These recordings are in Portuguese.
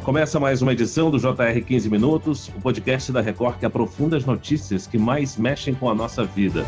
Começa mais uma edição do JR 15 Minutos, o podcast da Record que aprofunda as notícias que mais mexem com a nossa vida.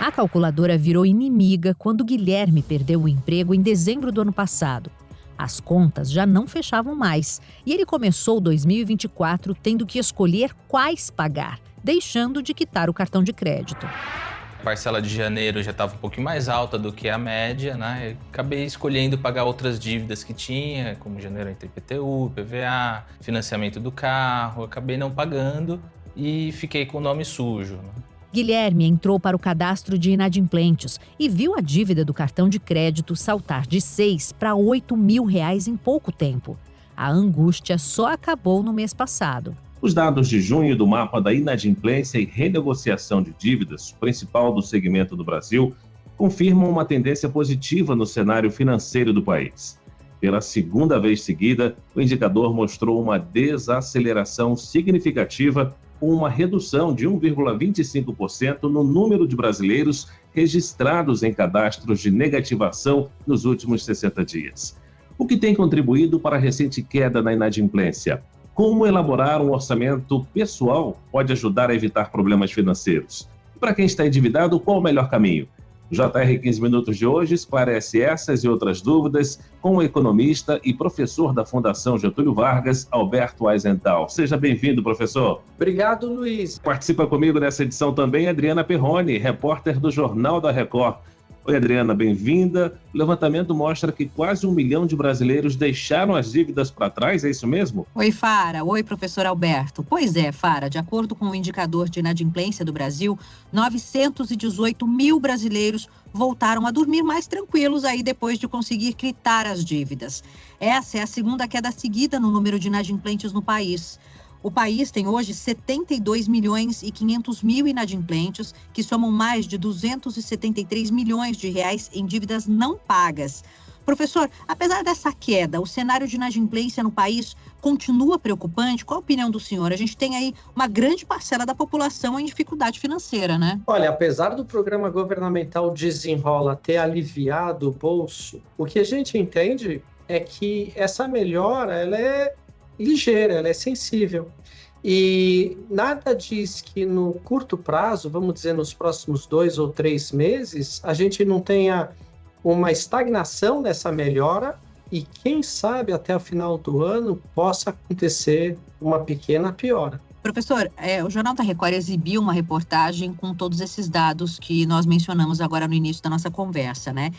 A calculadora virou inimiga quando Guilherme perdeu o emprego em dezembro do ano passado. As contas já não fechavam mais e ele começou 2024 tendo que escolher quais pagar, deixando de quitar o cartão de crédito. A parcela de janeiro já estava um pouquinho mais alta do que a média, né? Eu acabei escolhendo pagar outras dívidas que tinha, como janeiro entre IPTU, IPVA, financiamento do carro. Acabei não pagando e fiquei com o nome sujo, né? Guilherme entrou para o cadastro de inadimplentes e viu a dívida do cartão de crédito saltar de 6 para 8 mil reais em pouco tempo. A angústia só acabou no mês passado. Os dados de junho do mapa da inadimplência e renegociação de dívidas, principal do segmento do Brasil, confirmam uma tendência positiva no cenário financeiro do país. Pela segunda vez seguida, o indicador mostrou uma desaceleração significativa, com uma redução de 1,25% no número de brasileiros registrados em cadastros de negativação nos últimos 60 dias. O que tem contribuído para a recente queda na inadimplência? Como elaborar um orçamento pessoal pode ajudar a evitar problemas financeiros? E para quem está endividado, qual o melhor caminho? O JR 15 Minutos de hoje esclarece essas e outras dúvidas com o economista e professor da Fundação Getúlio Vargas, Alberto Aizental. Seja bem-vindo, professor. Obrigado, Luiz. Participa comigo nessa edição também Adriana Perrone, repórter do Jornal da Record. Oi, Adriana, bem-vinda. O levantamento mostra que quase 1 milhão de brasileiros deixaram as dívidas para trás, é isso mesmo? Oi, Fara. Oi, professor Alberto. Pois é, Fara, de acordo com o indicador de inadimplência do Brasil, 918 mil brasileiros voltaram a dormir mais tranquilos aí depois de conseguir quitar as dívidas. Essa é a segunda queda seguida no número de inadimplentes no país. O país tem hoje 72 milhões e 500 mil inadimplentes, que somam mais de 273 milhões de reais em dívidas não pagas. Professor, apesar dessa queda, o cenário de inadimplência no país continua preocupante? Qual a opinião do senhor? A gente tem aí uma grande parcela da população em dificuldade financeira, né? Olha, apesar do programa governamental Desenrola ter aliviado o bolso, o que a gente entende é que essa melhora, ela é ligeira, ela é sensível. E nada diz que no curto prazo, vamos dizer nos próximos 2 ou 3 meses, a gente não tenha uma estagnação nessa melhora e quem sabe até o final do ano possa acontecer uma pequena piora. Professor, o Jornal da Record exibiu uma reportagem com todos esses dados que nós mencionamos agora no início da nossa conversa, né?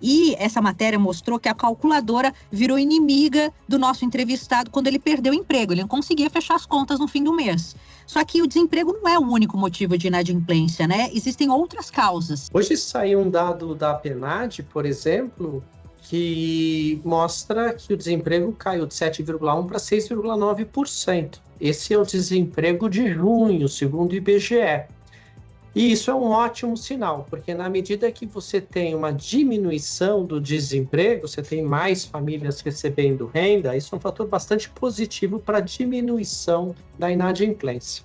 E essa matéria mostrou que a calculadora virou inimiga do nosso entrevistado quando ele perdeu o emprego. Ele não conseguia fechar as contas no fim do mês. Só que o desemprego não é o único motivo de inadimplência, né? Existem outras causas. Hoje saiu um dado da PNAD, por exemplo, que mostra que o desemprego caiu de 7,1% para 6,9%. Esse é o desemprego de junho, segundo o IBGE. E isso é um ótimo sinal, porque na medida que você tem uma diminuição do desemprego, você tem mais famílias recebendo renda, isso é um fator bastante positivo para a diminuição da inadimplência.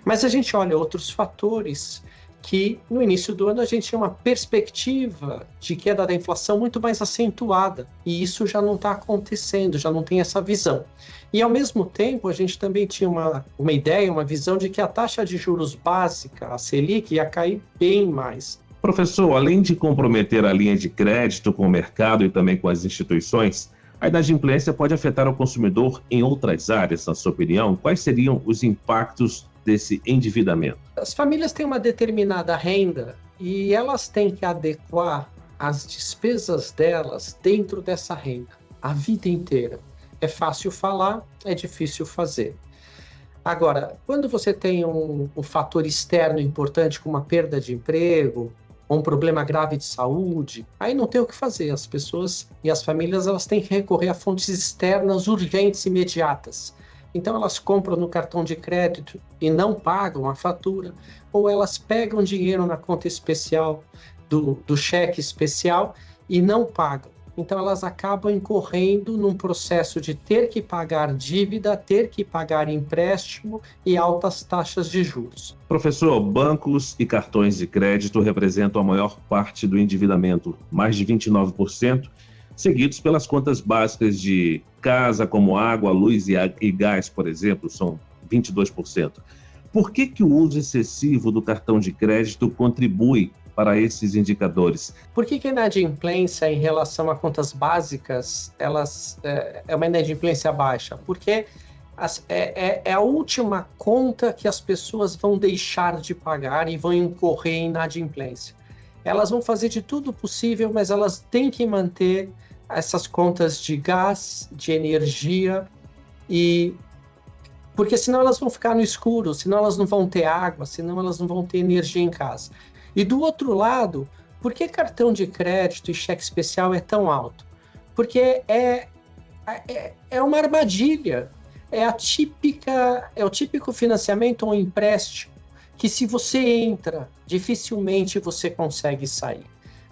Mas a gente olha outros fatores que no início do ano a gente tinha uma perspectiva de queda da inflação muito mais acentuada, e isso já não está acontecendo, já não tem essa visão. E ao mesmo tempo a gente também tinha uma ideia, uma visão de que a taxa de juros básica, a Selic, ia cair bem mais. Professor, além de comprometer a linha de crédito com o mercado e também com as instituições, a inadimplência pode afetar o consumidor em outras áreas, na sua opinião? Quais seriam os impactos desse endividamento? As famílias têm uma determinada renda e elas têm que adequar as despesas delas dentro dessa renda, a vida inteira. É fácil falar, é difícil fazer. Agora, quando você tem um fator externo importante, como uma perda de emprego, ou um problema grave de saúde, aí não tem o que fazer. As pessoas e as famílias elas têm que recorrer a fontes externas urgentes e imediatas. Então elas compram no cartão de crédito e não pagam a fatura, ou elas pegam dinheiro na conta especial do cheque especial e não pagam. Então elas acabam incorrendo num processo de ter que pagar dívida, ter que pagar empréstimo e altas taxas de juros. Professor, bancos e cartões de crédito representam a maior parte do endividamento, mais de 29%, seguidos pelas contas básicas de casa, como água, luz e gás, por exemplo, são 22%. Por que o uso excessivo do cartão de crédito contribui para esses indicadores? Por que a inadimplência em relação a contas básicas é uma inadimplência baixa? Porque é a última conta que as pessoas vão deixar de pagar e vão incorrer em inadimplência. Elas vão fazer de tudo possível, mas elas têm que manter essas contas de gás, de energia, porque senão elas vão ficar no escuro, senão elas não vão ter água, senão elas não vão ter energia em casa. E do outro lado, por que cartão de crédito e cheque especial é tão alto? Porque é uma armadilha, é o típico financiamento ou empréstimo que, se você entra, dificilmente você consegue sair.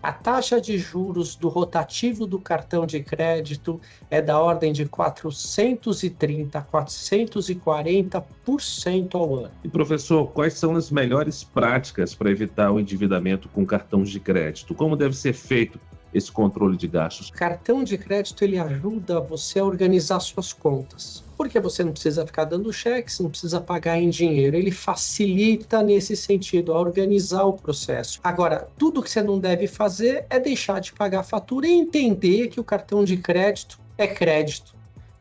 A taxa de juros do rotativo do cartão de crédito é da ordem de 430%, 440% ao ano. E, professor, quais são as melhores práticas para evitar o endividamento com cartões de crédito? Como deve ser feito esse controle de gastos? O cartão de crédito, ele ajuda você a organizar suas contas, porque você não precisa ficar dando cheques, não precisa pagar em dinheiro. Ele facilita nesse sentido, a organizar o processo. Agora, tudo que você não deve fazer é deixar de pagar a fatura e entender que o cartão de crédito é crédito.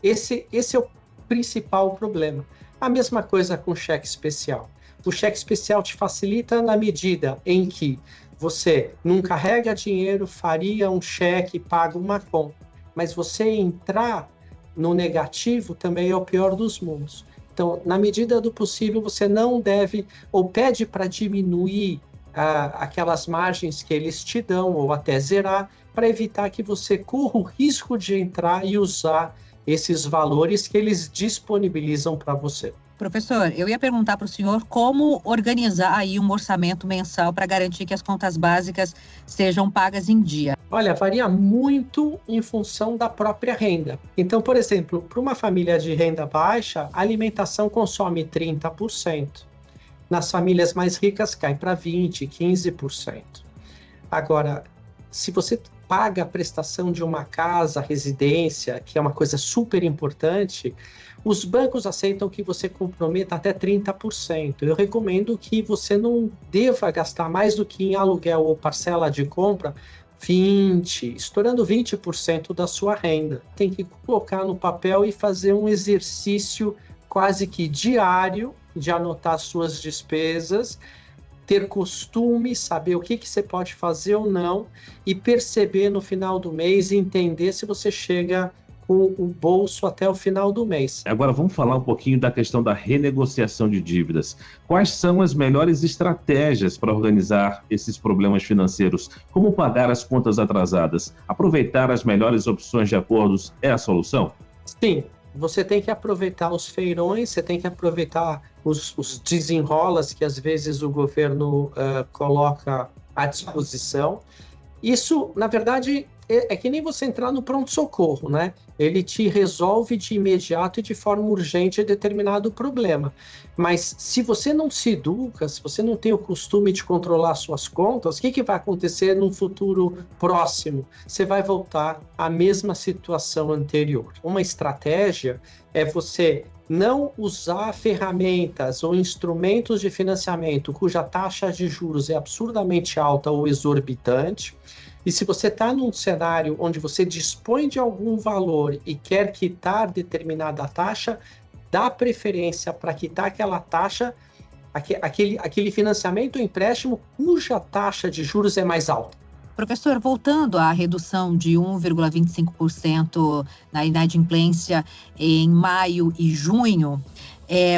Esse é o principal problema. A mesma coisa com o cheque especial. O cheque especial te facilita na medida em que você não carrega dinheiro, faria um cheque, paga uma conta. Mas você entrar no negativo também é o pior dos mundos. Então, na medida do possível, você não deve, ou pede para diminuir aquelas margens que eles te dão, ou até zerar, para evitar que você corra o risco de entrar e usar esses valores que eles disponibilizam para você. Professor, eu ia perguntar para o senhor como organizar aí um orçamento mensal para garantir que as contas básicas sejam pagas em dia. Olha, varia muito em função da própria renda. Então, por exemplo, para uma família de renda baixa, a alimentação consome 30%. Nas famílias mais ricas, cai para 20%, 15%. Agora, se você paga a prestação de uma casa, residência, que é uma coisa super importante, os bancos aceitam que você comprometa até 30%. Eu recomendo que você não deva gastar mais do que em aluguel ou parcela de compra 20%, estourando 20% da sua renda. Tem que colocar no papel e fazer um exercício quase que diário de anotar suas despesas, ter costume, saber o que você pode fazer ou não e perceber no final do mês e entender se você chega com o bolso até o final do mês. Agora vamos falar um pouquinho da questão da renegociação de dívidas. Quais são as melhores estratégias para organizar esses problemas financeiros? Como pagar as contas atrasadas? Aproveitar as melhores opções de acordos é a solução? Sim, você tem que aproveitar os feirões, você tem que aproveitar os desenrolas que às vezes o governo coloca à disposição. Isso, na verdade, é que nem você entrar no pronto-socorro, né? Ele te resolve de imediato e de forma urgente determinado problema. Mas se você não se educa, se você não tem o costume de controlar suas contas, o que vai acontecer no futuro próximo? Você vai voltar à mesma situação anterior. Uma estratégia é você não usar ferramentas ou instrumentos de financiamento cuja taxa de juros é absurdamente alta ou exorbitante. E se você está num cenário onde você dispõe de algum valor e quer quitar determinada taxa, dá preferência para quitar aquela taxa, aquele financiamento ou empréstimo cuja taxa de juros é mais alta. Professor, voltando à redução de 1,25% na inadimplência em maio e junho,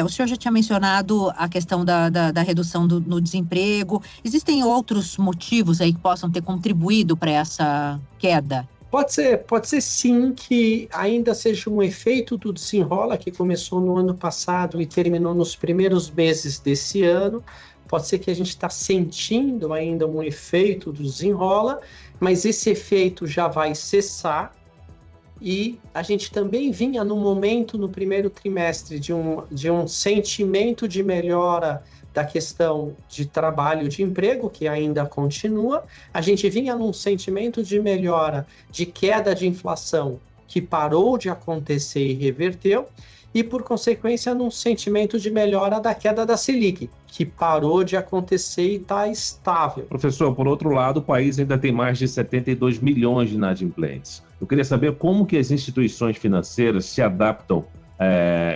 o senhor já tinha mencionado a questão da redução no desemprego. Existem outros motivos aí que possam ter contribuído para essa queda? Pode ser sim que ainda seja um efeito do desenrola que começou no ano passado e terminou nos primeiros meses desse ano. Pode ser que a gente está sentindo ainda um efeito do desenrola, mas esse efeito já vai cessar. E a gente também vinha no momento, no primeiro trimestre, de um sentimento de melhora da questão de trabalho, de emprego, que ainda continua. A gente vinha num sentimento de melhora, de queda de inflação, que parou de acontecer e reverteu, e, por consequência, num sentimento de melhora da queda da Selic, que parou de acontecer e está estável. Professor, por outro lado, o país ainda tem mais de 72 milhões de inadimplentes. Eu queria saber como que as instituições financeiras se adaptam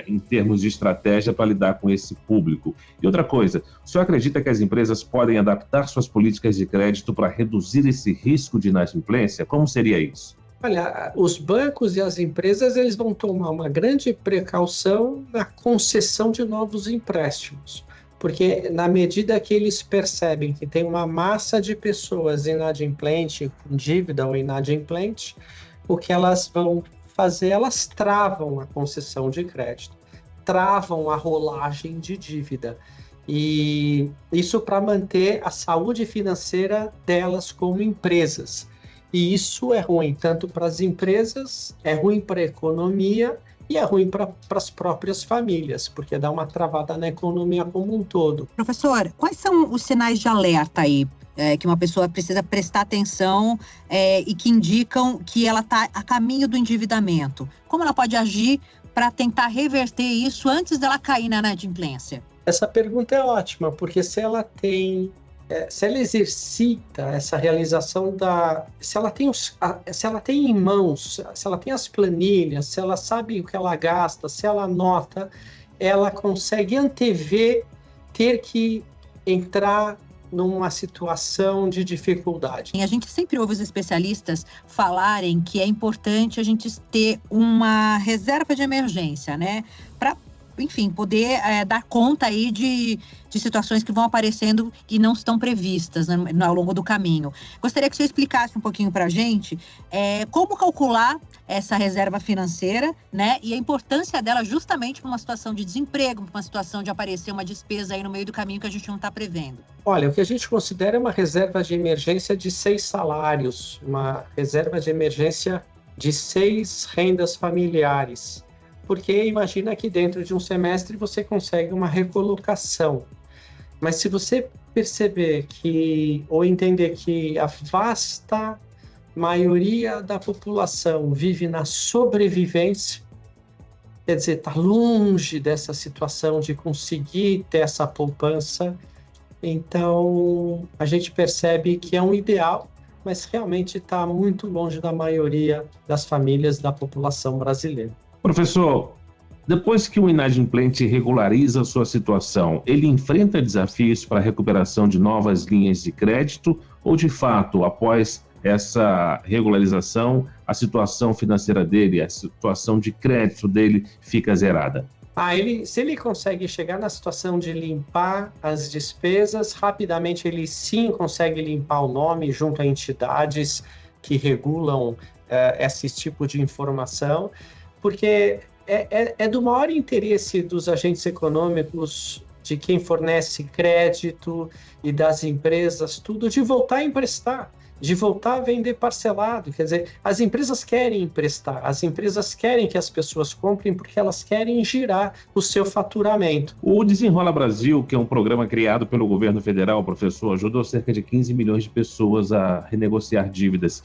em termos de estratégia para lidar com esse público. E outra coisa, o senhor acredita que as empresas podem adaptar suas políticas de crédito para reduzir esse risco de inadimplência? Como seria isso? Olha, os bancos e as empresas eles vão tomar uma grande precaução na concessão de novos empréstimos, porque na medida que eles percebem que tem uma massa de pessoas inadimplente, com dívida ou inadimplente, o que elas vão fazer, elas travam a concessão de crédito, travam a rolagem de dívida. E isso para manter a saúde financeira delas como empresas. E isso é ruim tanto para as empresas, é ruim para a economia e é ruim para as próprias famílias, porque dá uma travada na economia como um todo. Professor, quais são os sinais de alerta aí que uma pessoa precisa prestar atenção e que indicam que ela está a caminho do endividamento? Como ela pode agir para tentar reverter isso antes dela cair na inadimplência? Essa pergunta é ótima, porque se ela exercita essa realização se ela tem em mãos, se ela tem as planilhas, se ela sabe o que ela gasta, se ela anota, ela consegue antever ter que entrar numa situação de dificuldade. A gente sempre ouve os especialistas falarem que é importante a gente ter uma reserva de emergência, né? Para, enfim, poder dar conta aí de situações que vão aparecendo e não estão previstas, né, ao longo do caminho. Gostaria que você explicasse um pouquinho para a gente como calcular essa reserva financeira, né, e a importância dela justamente para uma situação de desemprego, para uma situação de aparecer uma despesa aí no meio do caminho que a gente não está prevendo. Olha, o que a gente considera uma reserva de emergência de 6 salários, uma reserva de emergência de 6 rendas familiares. Porque imagina que dentro de um semestre você consegue uma recolocação. Mas se você perceber ou entender que a vasta maioria da população vive na sobrevivência, quer dizer, está longe dessa situação de conseguir ter essa poupança, então a gente percebe que é um ideal, mas realmente está muito longe da maioria das famílias da população brasileira. Professor, depois que o inadimplente regulariza a sua situação, ele enfrenta desafios para a recuperação de novas linhas de crédito ou, de fato, após essa regularização, a situação financeira dele, a situação de crédito dele fica zerada? Se ele consegue chegar na situação de limpar as despesas, rapidamente ele sim consegue limpar o nome junto a entidades que regulam esse tipo de informação, porque é do maior interesse dos agentes econômicos, de quem fornece crédito e das empresas, tudo, de voltar a emprestar, de voltar a vender parcelado. Quer dizer, as empresas querem emprestar, as empresas querem que as pessoas comprem porque elas querem girar o seu faturamento. O Desenrola Brasil, que é um programa criado pelo governo federal, professor, ajudou cerca de 15 milhões de pessoas a renegociar dívidas.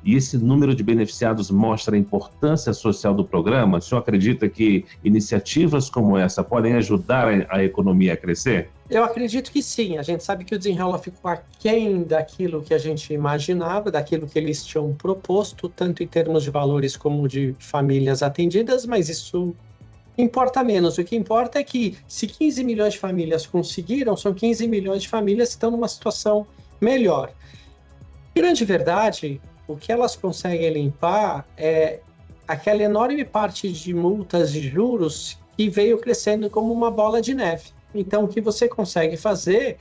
E esse número de beneficiados mostra a importância social do programa? O senhor acredita que iniciativas como essa podem ajudar a economia a crescer? Eu acredito que sim. A gente sabe que o Desenrola ficou aquém daquilo que a gente imaginava, daquilo que eles tinham proposto, tanto em termos de valores como de famílias atendidas, mas isso importa menos. O que importa é que se 15 milhões de famílias conseguiram, são 15 milhões de famílias que estão numa situação melhor. Grande verdade, o que elas conseguem limpar é aquela enorme parte de multas de juros que veio crescendo como uma bola de neve. Então, o que você consegue fazer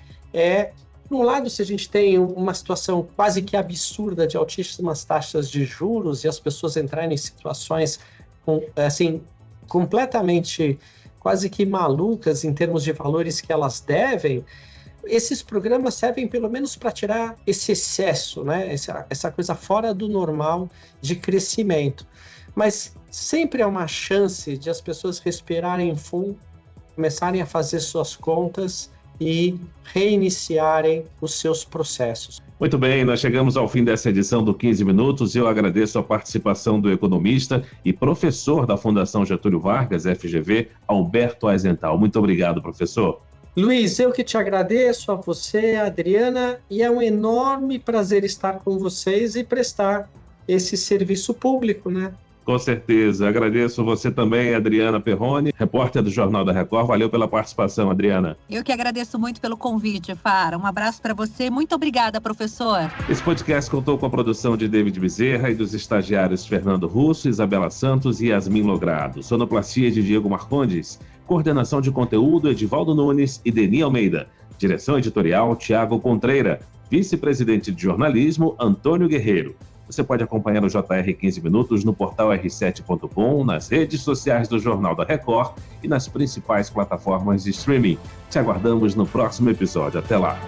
por um lado, se a gente tem uma situação quase que absurda de altíssimas taxas de juros e as pessoas entrarem em situações completamente quase que malucas em termos de valores que elas devem, esses programas servem pelo menos para tirar esse excesso, né? Essa coisa fora do normal de crescimento. Mas sempre é uma chance de as pessoas respirarem fundo, começarem a fazer suas contas e reiniciarem os seus processos. Muito bem, nós chegamos ao fim dessa edição do 15 Minutos. Eu agradeço a participação do economista e professor da Fundação Getúlio Vargas, FGV, Alberto Aezental. Muito obrigado, professor. Luiz, eu que te agradeço, a você, a Adriana, e é um enorme prazer estar com vocês e prestar esse serviço público, né? Com certeza. Agradeço você também, Adriana Perrone, repórter do Jornal da Record. Valeu pela participação, Adriana. Eu que agradeço muito pelo convite, Fara. Um abraço para você. Muito obrigada, professor. Esse podcast contou com a produção de David Bezerra e dos estagiários Fernando Russo, Isabela Santos e Yasmin Logrado. Sonoplastia de Diego Marcondes. Coordenação de conteúdo, Edivaldo Nunes e Deni Almeida. Direção editorial, Tiago Contreira. Vice-presidente de jornalismo, Antônio Guerreiro. Você pode acompanhar o JR 15 Minutos no portal r7.com, nas redes sociais do Jornal da Record e nas principais plataformas de streaming. Te aguardamos no próximo episódio. Até lá!